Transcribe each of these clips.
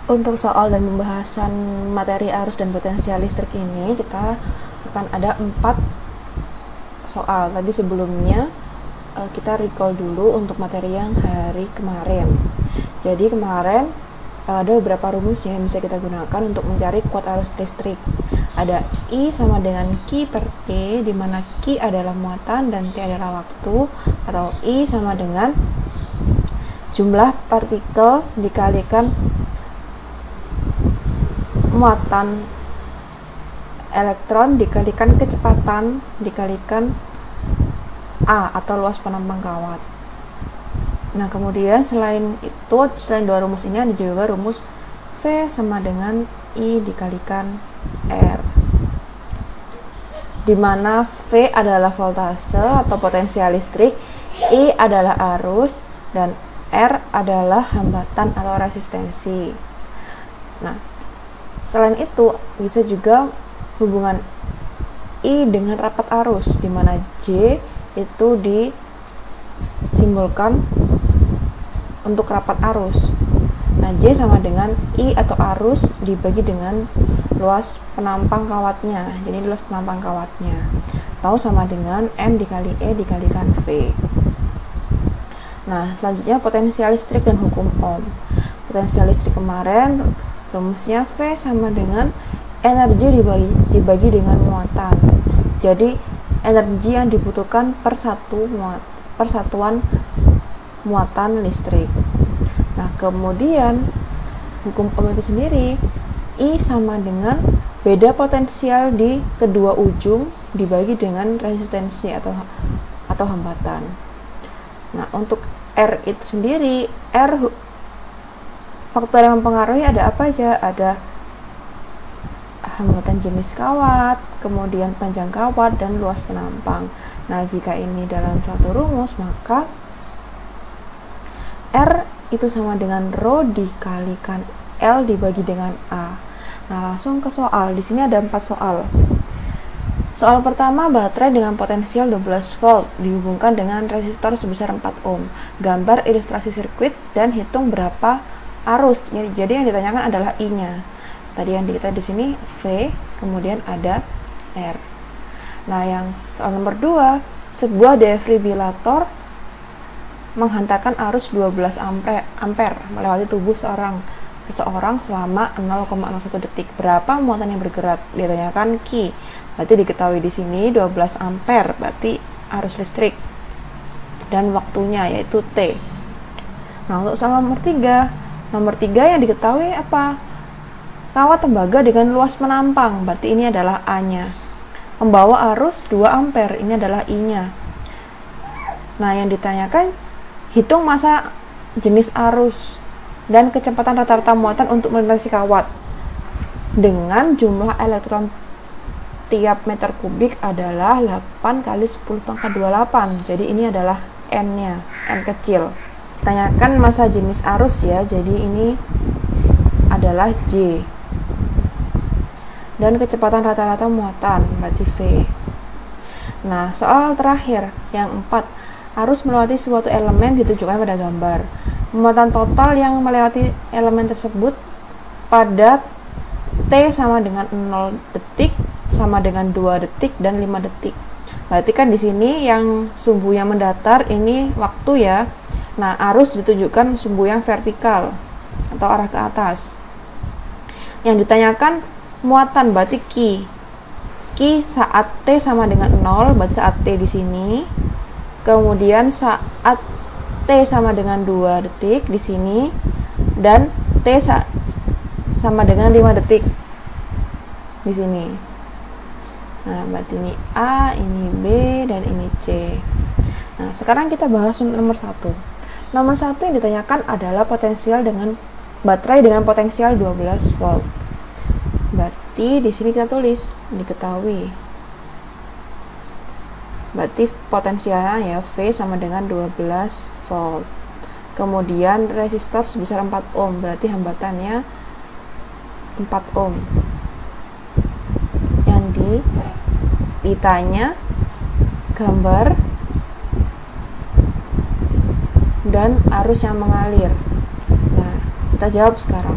Untuk soal dan pembahasan materi arus dan potensial listrik ini, kita akan ada 4 soal. Tadi sebelumnya kita recall dulu untuk materi yang hari kemarin. Jadi kemarin ada beberapa rumus yang bisa kita gunakan untuk mencari kuat arus listrik. Ada I sama dengan Q per T, di mana Q adalah muatan dan T adalah waktu, atau I sama dengan jumlah partikel dikalikan muatan elektron dikalikan kecepatan dikalikan A atau luas penampang kawat. Nah, kemudian selain dua rumus ini ada juga rumus V sama dengan I dikalikan R, di mana V adalah voltase atau potensial listrik, I adalah arus, dan R adalah hambatan atau resistensi. Nah, selain itu bisa juga hubungan I dengan rapat arus, di mana J itu disimbolkan untuk rapat arus. Nah, J sama dengan I atau arus dibagi dengan luas penampang kawatnya. Jadi luas penampang kawatnya atau sama dengan M dikali E dikalikan V. Nah, selanjutnya potensial listrik dan hukum Ohm. Potensial listrik kemarin rumusnya V sama dengan energi dibagi dengan muatan. Jadi energi yang dibutuhkan per satuan muatan listrik. Nah, kemudian hukum Ohm itu sendiri, I sama dengan beda potensial di kedua ujung dibagi dengan resistensi atau hambatan. Nah, untuk R itu sendiri, faktor yang mempengaruhi ada apa aja? Ada hambatan jenis kawat, kemudian panjang kawat, dan luas penampang. Nah, jika ini dalam suatu rumus, maka R itu sama dengan rho dikalikan L dibagi dengan A. Nah, langsung ke soal. Di sini ada 4 soal. Soal pertama, baterai dengan potensial 12 volt dihubungkan dengan resistor sebesar 4 ohm. Gambar ilustrasi sirkuit dan hitung berapa arus. Jadi yang ditanyakan adalah I-nya. Tadi yang kita di sini V, kemudian ada R. Nah, yang soal nomor 2, sebuah defibrilator menghantarkan arus 12 ampere melewati tubuh seseorang selama 0,01 detik. Berapa muatan yang bergerak? Ditanyakan Q. Berarti diketahui di sini 12 ampere, berarti arus listrik. Dan waktunya yaitu T. Nah, untuk soal nomor 3. Nomor 3 yang diketahui apa? Kawat tembaga dengan luas penampang, berarti ini adalah A-nya. Membawa arus 2 ampere, ini adalah I-nya. Nah, yang ditanyakan hitung massa jenis arus dan kecepatan rata-rata muatan untuk melintasi kawat dengan jumlah elektron tiap meter kubik adalah 8 kali 10 pangkat 28. Jadi ini adalah N-nya, N kecil. Tanyakan massa jenis arus ya, jadi ini adalah J. Dan kecepatan rata-rata muatan, berarti V. Nah, soal terakhir, yang 4. Arus melewati suatu elemen ditunjukkan pada gambar. Muatan total yang melewati elemen tersebut pada T sama dengan 0 detik, sama dengan 2 detik, dan 5 detik. Berarti kan di sini yang sumbu yang mendatar ini waktu ya. Nah, arus ditunjukkan sumbu yang vertikal atau arah ke atas. Yang ditanyakan muatan, berarti Q. Q saat T sama dengan 0, berarti saat T di sini. Kemudian saat T sama dengan 2 detik di sini, dan T sama dengan 5 detik di sini. Nah, berarti ini A, ini B, dan ini C. Nah, sekarang kita bahas untuk nomor 1. Nomor 1 yang ditanyakan adalah potensial dengan baterai dengan potensial 12 volt. Berarti di sini kita tulis diketahui. Berarti potensialnya ya V sama dengan 12 volt. Kemudian resistor sebesar 4 ohm, berarti hambatannya 4 ohm. Yang ditanya gambar dan arus yang mengalir. Nah, kita jawab sekarang.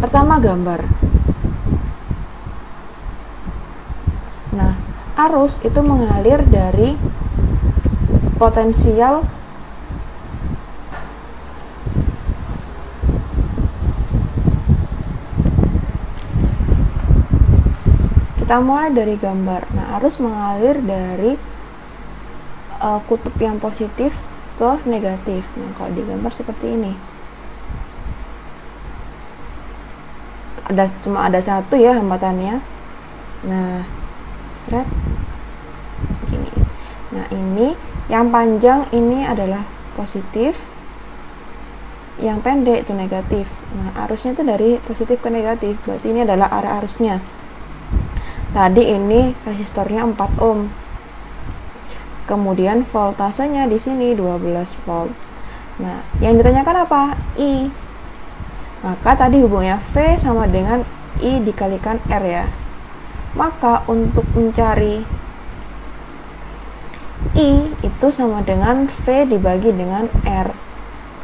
Pertama, gambar. Nah, arus itu mengalir dari potensial kita mulai dari gambar. Nah, arus mengalir dari kutub yang positif ke negatif. Nah, kalau digambar seperti ini, cuma ada satu ya hambatannya. Nah, seret begini. Nah, ini yang panjang ini adalah positif, yang pendek itu negatif. Nah, arusnya itu dari positif ke negatif, berarti ini adalah arah arusnya. Tadi ini resistornya 4 ohm. Kemudian voltasenya di sini 12 volt. Nah, yang ditanyakan apa? I. Maka tadi hubungannya V sama dengan I dikalikan R ya. Maka untuk mencari I itu sama dengan V dibagi dengan R.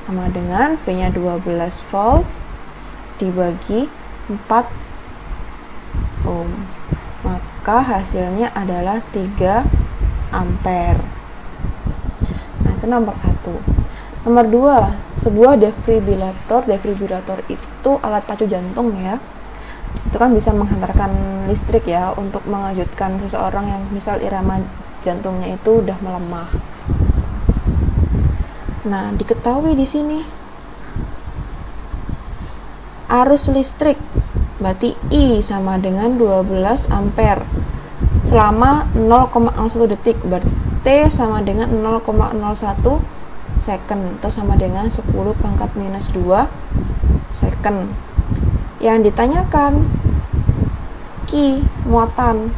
Sama dengan V-nya 12 volt dibagi 4 ohm. Maka hasilnya adalah 3 ampere. Nah, itu nomor 1. Nomor 2, sebuah defibrilator. Defibrilator itu alat pacu jantung ya. Itu kan bisa menghantarkan listrik ya, untuk mengejutkan seseorang yang misal irama jantungnya itu udah melemah. Nah, diketahui di sini arus listrik, berarti I sama dengan 12 ampere selama 0,01 detik, berarti T sama dengan 0,01 second atau sama dengan 10 pangkat minus 2 second. Yang ditanyakan Q, muatan.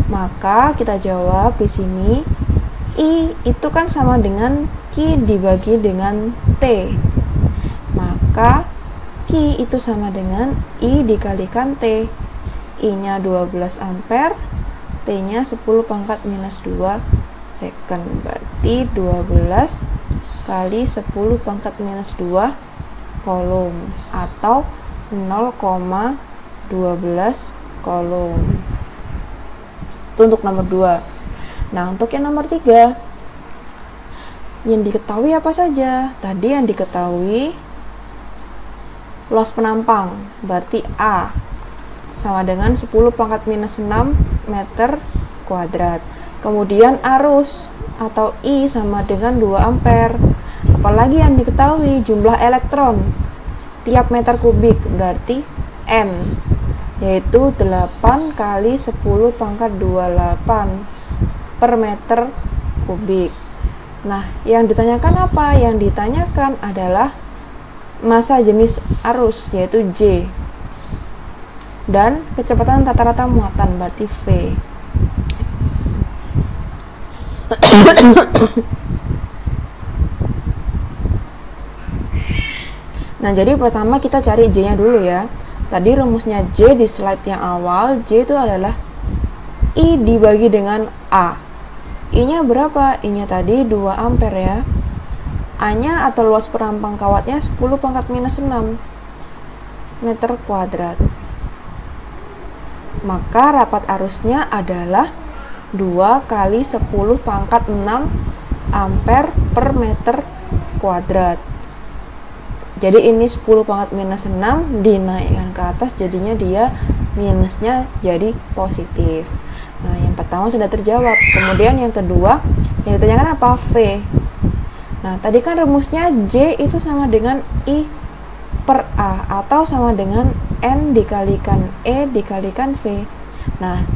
Maka kita jawab di sini I itu kan sama dengan Q dibagi dengan T. Maka Q itu sama dengan I dikalikan T. I-nya 12 ampere, T-nya 10 pangkat minus 2 second. Berarti 12 kali 10 pangkat minus 2 kolom atau 0,12 kolom. Itu untuk nomor 2. Nah, untuk yang nomor 3, yang diketahui apa saja? Tadi yang diketahui loss penampang, berarti A sama dengan 10 pangkat minus 6 meter kuadrat. Kemudian arus atau I sama dengan 2 ampere. Apalagi yang diketahui jumlah elektron tiap meter kubik, berarti M, yaitu 8 kali 10 pangkat 28 per meter kubik. Nah, yang ditanyakan apa? Yang ditanyakan adalah massa jenis arus, yaitu J, dan kecepatan rata-rata muatan, berarti V. Nah, jadi pertama kita cari J-nya dulu ya. Tadi rumusnya J di slide yang awal, J itu adalah I dibagi dengan A. I-nya berapa? I-nya tadi 2 ampere ya. A-nya atau luas perampang kawatnya 10 pangkat minus 6 meter kuadrat. Maka rapat arusnya adalah 2 kali 10 pangkat 6 ampere per meter kuadrat. Jadi ini 10 pangkat minus 6 dinaikkan ke atas, jadinya dia minusnya jadi positif. Nah, yang pertama sudah terjawab. Kemudian yang kedua, yang ditanyakan apa? V. Nah, tadi kan rumusnya J itu sama dengan I per A atau sama dengan N dikalikan E dikalikan V. Nah,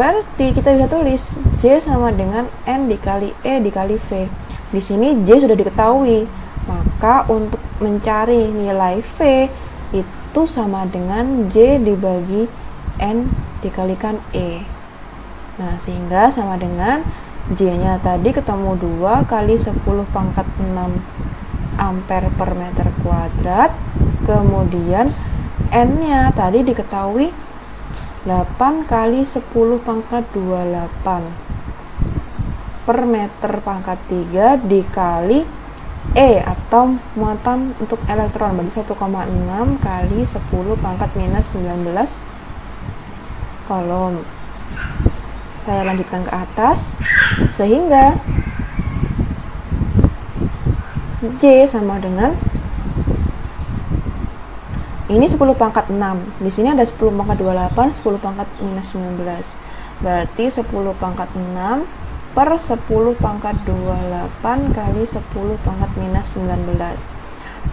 berarti kita bisa tulis J sama dengan N dikali E dikali V. Di sini J sudah diketahui. Maka untuk mencari nilai V itu sama dengan J dibagi N dikalikan E. Nah, sehingga sama dengan J-nya tadi ketemu 2 kali 10 pangkat 6 ampere per meter kuadrat. Kemudian N-nya tadi diketahui 8 kali 10 pangkat 28 per meter pangkat 3 dikali E atau muatan untuk elektron, berarti 1,6 kali 10 pangkat minus 19 kolom. Saya lanjutkan ke atas, sehingga J sama dengan ini 10 pangkat 6. Di sini ada 10 pangkat 28, 10 pangkat minus 19. Berarti 10 pangkat 6 per 10 pangkat 28 kali 10 pangkat minus 19.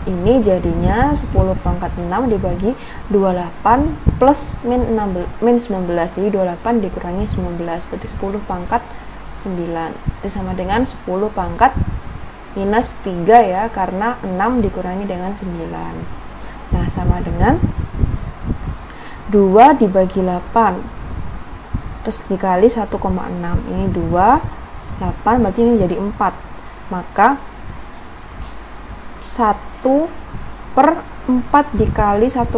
Ini jadinya 10 pangkat 6 dibagi 28 plus min 19. Jadi 28 dikurangi 19, berarti 10 pangkat 9. Itu sama dengan 10 pangkat minus 3 ya, karena 6 dikurangi dengan 9. Nah, sama dengan 2 dibagi 8 terus dikali 1,6. Ini 2, 8, berarti ini jadi 4. Maka 1 per 4 dikali 1,6.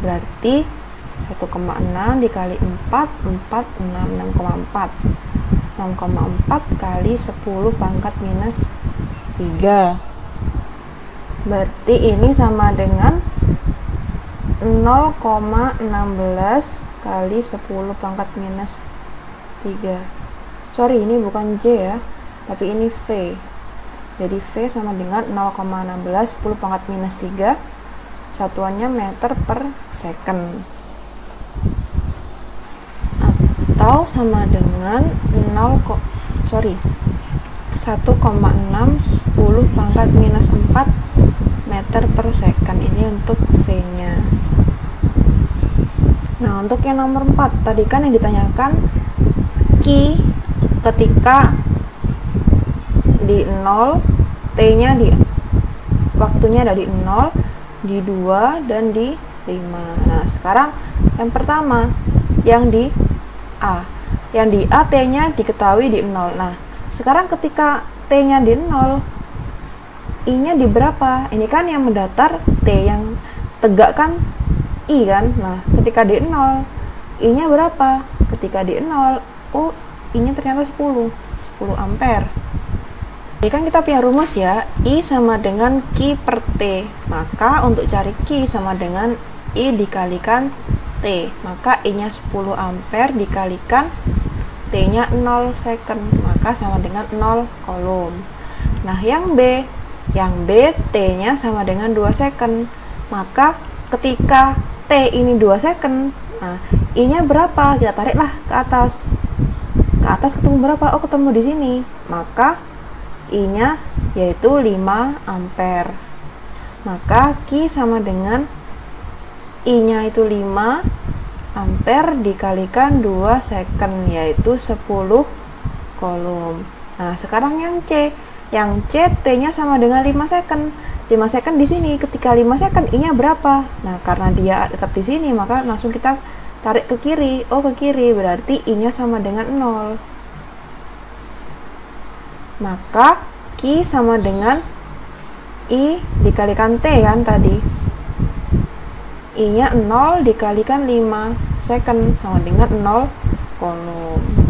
Berarti 1,6 dikali 4, 6,4. 6,4 kali 10 pangkat minus 3. Berarti ini sama dengan 0,16 kali 10 pangkat minus 3. Sorry, ini bukan J ya, tapi ini V. Jadi V sama dengan 0,16 10 pangkat minus 3, satuannya meter per second, atau sama dengan 1,6 10 pangkat minus 4 meter per second. Ini untuk V nya. Nah, untuk yang nomor 4 tadi kan yang ditanyakan Q ketika di 0, T nya di waktunya ada di 0, di 2, dan di 5. Nah, sekarang yang pertama yang di A. Yang di A T nya diketahui di 0. Nah, sekarang ketika T nya di 0, I nya di berapa? Ini kan yang mendatar T, yang tegak kan I kan. Nah, ketika di 0, I nya berapa? Ketika di 0, oh, I nya ternyata 10 ampere. Jadi kan kita punya rumus ya, I sama dengan Q per T. Maka untuk cari Q sama dengan I dikalikan T. Maka I nya 10 ampere dikalikan T nya 0 second, maka sama dengan 0 kolom. Nah, yang B T nya sama dengan 2 second. Maka ketika T ini 2 second, nah I nya berapa? Kita tariklah ke atas. Ke atas ketemu berapa? Oh, ketemu di sini. Maka I nya yaitu 5 ampere. Maka Q sama dengan I nya itu 5 ampere dikalikan 2 second, yaitu 10 kolom. Nah, sekarang yang C. Yang C, T nya sama dengan 5 second. 5 second di sini. Ketika 5 second, I nya berapa? Nah, karena dia tetap di sini, maka langsung kita tarik ke kiri. Oh, ke kiri, berarti I nya sama dengan 0. Maka Q sama dengan I dikalikan T kan tadi. I nya 0 dikalikan 5 second sama dengan 0 kolom.